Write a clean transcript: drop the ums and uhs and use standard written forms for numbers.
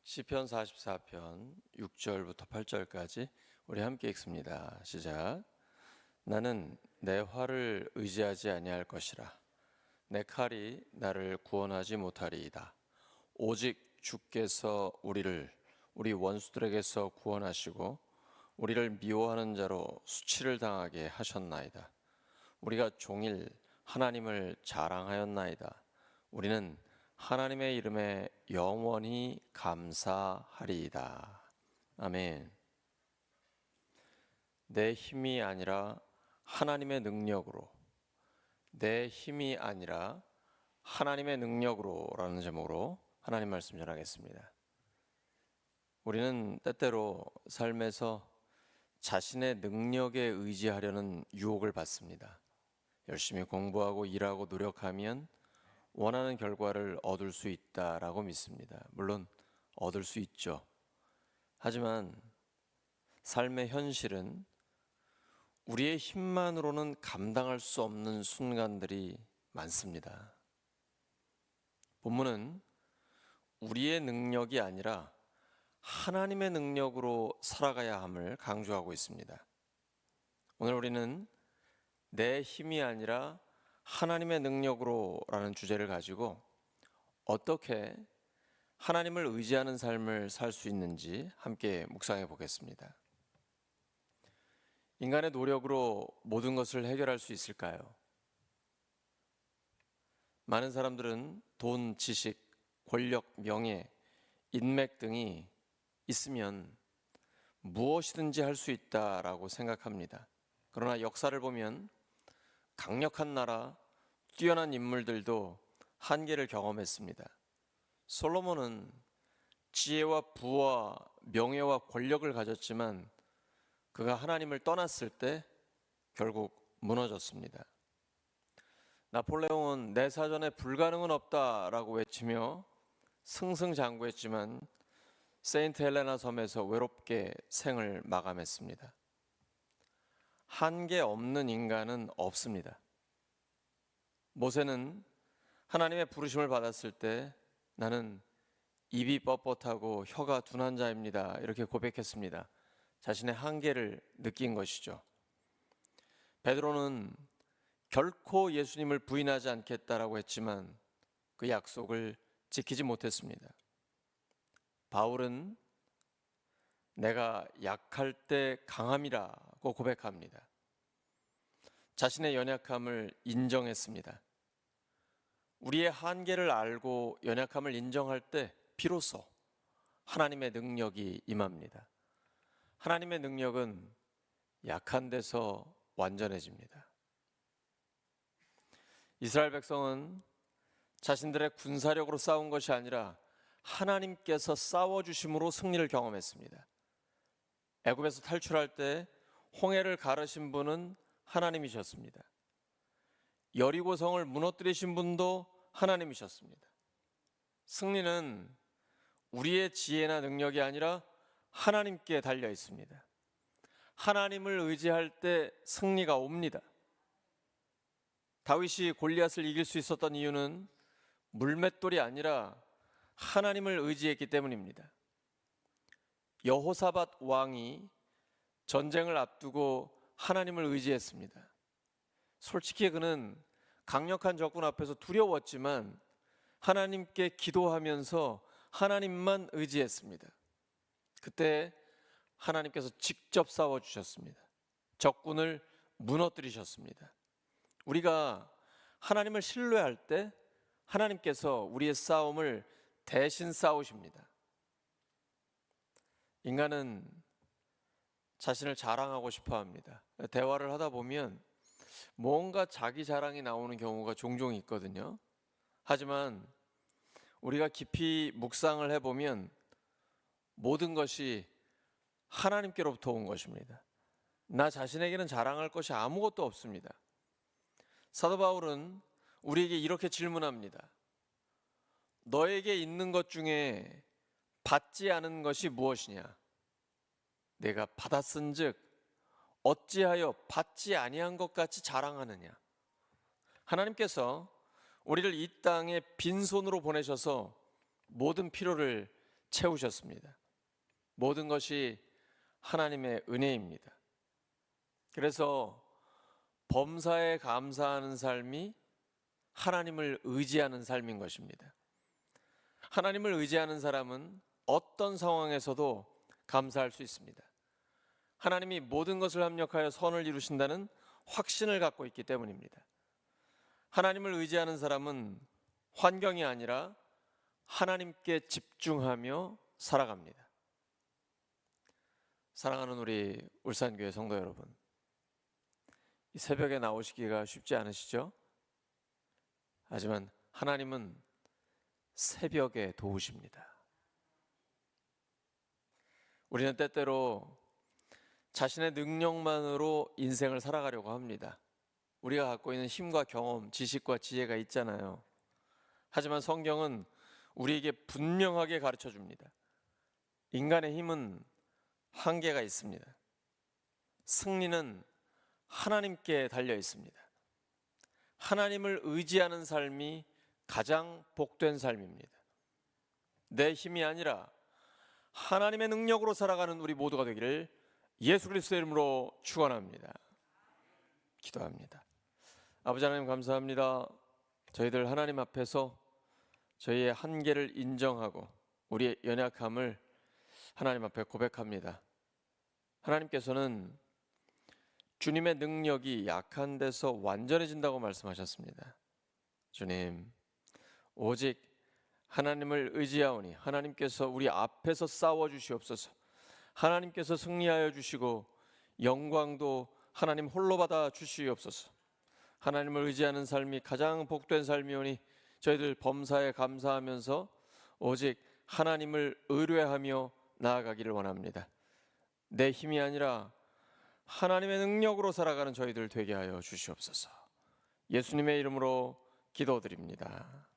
시편 44편 6절부터 8절까지 우리 함께 읽습니다. 시작. 나는 내 활을 의지하지 아니할 것이라. 내 칼이 나를 구원하지 못하리이다. 오직 주께서 우리 원수들에게서 구원하시고 우리를 미워하는 자로 수치를 당하게 하셨나이다. 우리가 종일 하나님을 자랑하였나이다. 우리는 하나님의 이름에 영원히 감사하리이다. 아멘. 내 힘이 아니라 하나님의 능력으로, 내 힘이 아니라 하나님의 능력으로 라는 제목으로 하나님 말씀 전하겠습니다. 우리는 때때로 삶에서 자신의 능력에 의지하려는 유혹을 받습니다. 열심히 공부하고 일하고 노력하면 원하는 결과를 얻을 수 있다라고 믿습니다. 물론 얻을 수 있죠. 하지만 삶의 현실은 우리의 힘만으로는 감당할 수 없는 순간들이 많습니다. 본문은 우리의 능력이 아니라 하나님의 능력으로 살아가야 함을 강조하고 있습니다. 오늘 우리는 내 힘이 아니라 하나님의 능력으로 라는 주제를 가지고 어떻게 하나님을 의지하는 삶을 살 수 있는지 함께 묵상해 보겠습니다. 인간의 노력으로 모든 것을 해결할 수 있을까요? 많은 사람들은 돈, 지식, 권력, 명예, 인맥 등이 있으면 무엇이든지 할 수 있다라고 생각합니다. 그러나 역사를 보면 강력한 나라, 뛰어난 인물들도 한계를 경험했습니다. 솔로몬은 지혜와 부와 명예와 권력을 가졌지만 그가 하나님을 떠났을 때 결국 무너졌습니다. 나폴레옹은 내 사전에 불가능은 없다라고 외치며 승승장구했지만 세인트 헬레나 섬에서 외롭게 생을 마감했습니다. 한계 없는 인간은 없습니다. 모세는 하나님의 부르심을 받았을 때 나는 입이 뻣뻣하고 혀가 둔한 자입니다. 이렇게 고백했습니다. 자신의 한계를 느낀 것이죠. 베드로는 결코 예수님을 부인하지 않겠다라고 했지만 그 약속을 지키지 못했습니다. 바울은 내가 약할 때 강함이라고 고백합니다. 자신의 연약함을 인정했습니다. 우리의 한계를 알고 연약함을 인정할 때 비로소 하나님의 능력이 임합니다. 하나님의 능력은 약한 데서 완전해집니다. 이스라엘 백성은 자신들의 군사력으로 싸운 것이 아니라 하나님께서 싸워주심으로 승리를 경험했습니다. 애굽에서 탈출할 때 홍해를 가르신 분은 하나님이셨습니다. 여리고 성을 무너뜨리신 분도 하나님이셨습니다. 승리는 우리의 지혜나 능력이 아니라 하나님께 달려 있습니다. 하나님을 의지할 때 승리가 옵니다. 다윗이 골리앗을 이길 수 있었던 이유는 물맷돌이 아니라 하나님을 의지했기 때문입니다. 여호사밧 왕이 전쟁을 앞두고 하나님을 의지했습니다. 솔직히 그는 강력한 적군 앞에서 두려웠지만 하나님께 기도하면서 하나님만 의지했습니다. 그때 하나님께서 직접 싸워주셨습니다. 적군을 무너뜨리셨습니다. 우리가 하나님을 신뢰할 때 하나님께서 우리의 싸움을 대신 싸우십니다. 인간은 자신을 자랑하고 싶어 합니다. 대화를 하다 보면 뭔가 자기 자랑이 나오는 경우가 종종 있거든요. 하지만 우리가 깊이 묵상을 해보면 모든 것이 하나님께로부터 온 것입니다. 나 자신에게는 자랑할 것이 아무것도 없습니다. 사도 바울은 우리에게 이렇게 질문합니다. 너에게 있는 것 중에 받지 않은 것이 무엇이냐? 내가 받았은즉 어찌하여 받지 아니한 것 같이 자랑하느냐? 하나님께서 우리를 이 땅에 빈손으로 보내셔서 모든 필요를 채우셨습니다. 모든 것이 하나님의 은혜입니다. 그래서 범사에 감사하는 삶이 하나님을 의지하는 삶인 것입니다. 하나님을 의지하는 사람은 어떤 상황에서도 감사할 수 있습니다. 하나님이 모든 것을 합력하여 선을 이루신다는 확신을 갖고 있기 때문입니다. 하나님을 의지하는 사람은 환경이 아니라 하나님께 집중하며 살아갑니다. 사랑하는 우리 울산교회 성도 여러분, 이 새벽에 나오시기가 쉽지 않으시죠? 하지만 하나님은 새벽에 도우십니다. 우리는 때때로 자신의 능력만으로 인생을 살아가려고 합니다. 우리가 갖고 있는 힘과 경험, 지식과 지혜가 있잖아요. 하지만 성경은 우리에게 분명하게 가르쳐 줍니다. 인간의 힘은 한계가 있습니다. 승리는 하나님께 달려 있습니다. 하나님을 의지하는 삶이 가장 복된 삶입니다. 내 힘이 아니라 하나님의 능력으로 살아가는 우리 모두가 되기를 예수 그리스도의 이름으로 축원합니다. 기도합니다. 아버지 하나님 감사합니다. 저희들 하나님 앞에서 저희의 한계를 인정하고 우리의 연약함을 하나님 앞에 고백합니다. 하나님께서는 주님의 능력이 약한 데서 완전해진다고 말씀하셨습니다. 주님, 오직 하나님을 의지하오니 하나님께서 우리 앞에서 싸워주시옵소서. 하나님께서 승리하여 주시고 영광도 하나님 홀로 받아 주시옵소서. 하나님을 의지하는 삶이 가장 복된 삶이오니 저희들 범사에 감사하면서 오직 하나님을 의뢰하며 나아가기를 원합니다. 내 힘이 아니라 하나님의 능력으로 살아가는 저희들 되게 하여 주시옵소서. 예수님의 이름으로 기도드립니다.